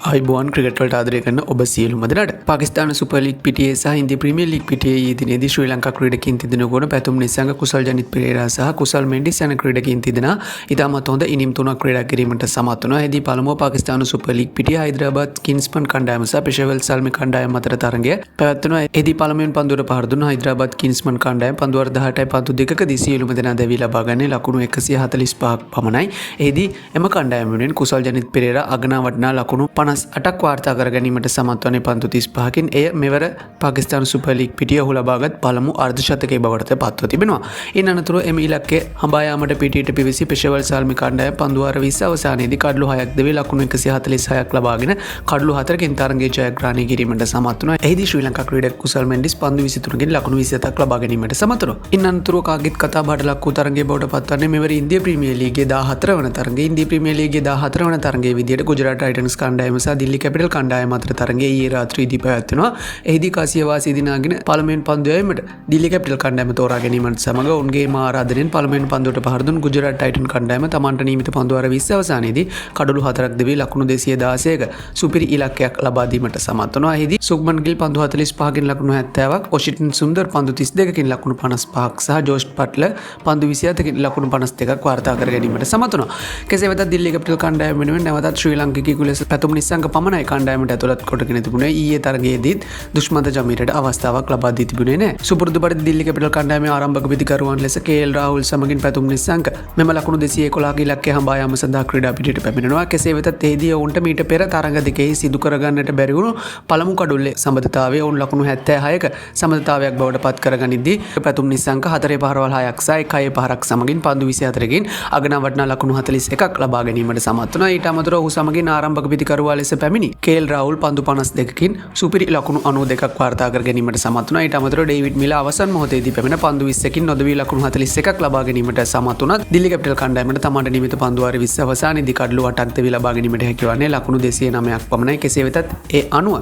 ආයිබෝන් cricket වලට ආදරය කරන ඔබ සියලුම දෙනාට පාකිස්තාන සුපර් ලීග් පිටියේ සහ ඉන්දිය ප්‍රීමියර් ලීග් පිටියේ ඊදිනේදී ශ්‍රී ලංකා ක්‍රීඩකයන් තිදෙනෙකුට පැතුම් නිසංග කුසල් ජනිත් පෙරේරා සහ කුසල් මෙන්ඩිස් යන ක්‍රීඩකයන් තිදෙනා ඉතාමත් හොඳ ඉනිම් තුනක් ක්‍රීඩා කිරීමට සමත් වුණා. එහිදී පළමුව පාකිස්තාන සුපර් ලීග් පිටියේ හයිදරාබාද් කින්ස්මන් කණ්ඩායම සහ පෙෂවර් සල්මි කණ්ඩායම අතර තරගය පැවැත්වුණා. එහිදී පළමුවෙන් පන්දුවට පහර දුන්න හයිදරාබාද් කින්ස්මන් කණ්ඩායම පන්දු වර 18යි පන්දු දෙකකදී සියලුම දෙනා දැවී ලබා ගන්නේ ලකුණු 145ක් පමණයි. එහිදී එම කණ්ඩායම වෙනුවෙන් කුසල් ජනිත් පෙරේරා අගනා වටිනා ලකුණු 58ක් වාර්තා කර ගැනීමට සමත් වන්නේ පන්දු 35කින්. එය මෙවර පාකිස්තාන සුපර් ලීග් පිටිය ඔහු ලබාගත් පළමු අර්ධ ශතකයේ බවට පත්ව තිබෙනවා. ඉන් අනතුරුව එම ඉලක්කය හඹා යාමට පිටියට පිවිසි පෙෂවර් සල්මි කණ්ඩායම පන්දු වාර 20 අවසානයේදී කඩලු 6ක් දෙවි ලකුණු 146ක් ලබාගෙන කඩලු 4කින් තරගයේ ජයග්‍රහණය කිරීමට සමත් වුණා. එහිදී ශ්‍රී ලංකා ක්‍රීඩක කුසල් මෙන්ඩිස් පන්දු 23කින් ලකුණු 27ක් ලබා ගැනීමට සමත් වුණා. ඉන් අනතුරුව කාගෙත් කතා බහට ලක් වූ තරගයේ බවට පත්වන්නේ මෙවර ඉන්දිය ප්‍රීමියර් ලීගයේ 14 වන තරගයේ. ඉන්දිය ප්‍රීමියර් ලීගයේ 14 වන තරගයේ විදියට ගුජරාට් ටයිටන්ස් කණ්ඩායම සහ දිල්ලි කැපිටල් කණ්ඩායම අතර තරගය ඊයේ රාත්‍රියේදී පැවැත්වෙනවා. එහිදී කාසිය වාසී දිනාගෙන පළමුවෙන් පන්දු යැවීමට දිල්ලි කැපිටල් කණ්ඩායම තෝරා ගැනීමත් සමග ඔවුන්ගේම ආරාධනෙන් පළමුවෙන් පන්දුවට පහර දුන් ගුජරාට් ටයිටන් කණ්ඩායම තමන්ට නියමිත පන්දු වාර 20 අවසානයේදී කඩලු 4ක් දෙවි ලකුණු 216ක සුපිරි ඉලක්කයක් ලබා දීමට සමත් වුණා. එහිදී සුක්මන් ගිල් පන්දු 45කින් ලකුණු 70ක්, ඔෂිටන් සුන්දර් පන්දු 32කින් ලකුණු 55ක් සහ ජෝෂ් පට්ල පන්දු 27කින් ලකුණු 52ක් වාර්තා කර ගැනීමට සමත් වුණා. කෙසේ වෙතත් දිල්ලි කැපිටල් කණ්ඩායම වෙනුවෙන් නැවතත් ශ්‍රී ලාංකිකයෙකු ලෙස පැතුම් නිසංග පමණයි කණ්ඩායමට ඇතුළත් කොටගෙන තිබුණේ. ඊයේ තරගයේදීත් දුෂ්මන්ත ජමීරට අවස්ථාවක් ලබා දී තිබුණේ නැහැ. සුපුරුදු පරිදි දිල්ලි කැපිටල් කණ්ඩායමේ ආරම්භක පිතිකරුවන් ලෙස කේ.එල්. රාහුල් සමගින් පැතුම් නිසංග මෙම ලකුණු 211ක ඉලක්කය හඹා යාම සඳහා ක්‍රීඩා පිටියට පැමිණෙනවා. කෙසේ වෙතත් එහිදී ඔවුන්ට මීට පෙර තරඟ දෙකෙහි සිදු කරගන්නට බැරි වුණු පළමු කඩුල්ලේ සම්බන්ධතාවය ඔවුන් ලකුණු 76ක සම්බන්ධතාවයක් බවට පත් කරගනිද්දී පැතුම් නිසංග 4 පහරවල් 6ක් සහ 1 පහරක් සමගින් පන්දු 24කින් අගනා වටිනා ලකුණු 41ක් ලබා ගැනීමට සමත් වුණා. ඊට අමතරව ඔහු සමගින් ආරම්භක පිතිකරුවා ලෙස පැමිණි කේ.එල්. රාහුල් පන්දු 52කින් සුපිරි ලකුණු 92ක් වාර්තා කර ගැනීමට සමත් වුණා. ඊට අමතරව ඩේවිඩ් මිලා අවසන් මොහොතේදී පැමිණ පන්දු 20කින් නොදවී ලකුණු 41ක් ලබා ගැනීමට සමත් වුණා. දිල්ලි කැපිටල් කණ්ඩායමට තමන්ට නියමිත පන්දු වාර 20 අවසානයේදී කඩලු 8ක් දෙවි ලබා ගැනීමට හැකිවන්නේ ලකුණු 209ක් පමණයි. කෙසේ වෙතත් ඒ අනුව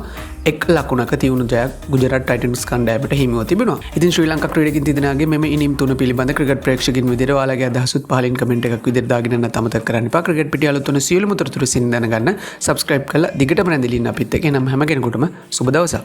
එක් ලකුණක තියුණු ජයක් ගුජරාට් ටයිටන්ස් කණ්ඩායමට හිමිව තිබෙනවා. ඉතින් ශ්‍රී ලංකා ක්‍රීඩකින් තිදෙනාගේ මෙම ඉනිම් තුන පිළිබඳ ක්‍රිකට් ප්‍රේක්ෂකින් විදිහට ඔයාලගේ අදහසුත් පහලින් කමෙන්ට් එකක් විදිහට දාගෙන යන්න අමතක කරන්න එපා. ක්‍රිකට් පිටිය අලුත් වන සියලුම තොරතුරු සින් දැනගන්න සබ්ස්ක්‍රයිබ් කරලා දිගටම රැඳිලා ඉන්න අපිත් එක්ක. එනම් හැම කෙනෙකුටම සුබ දවසක්.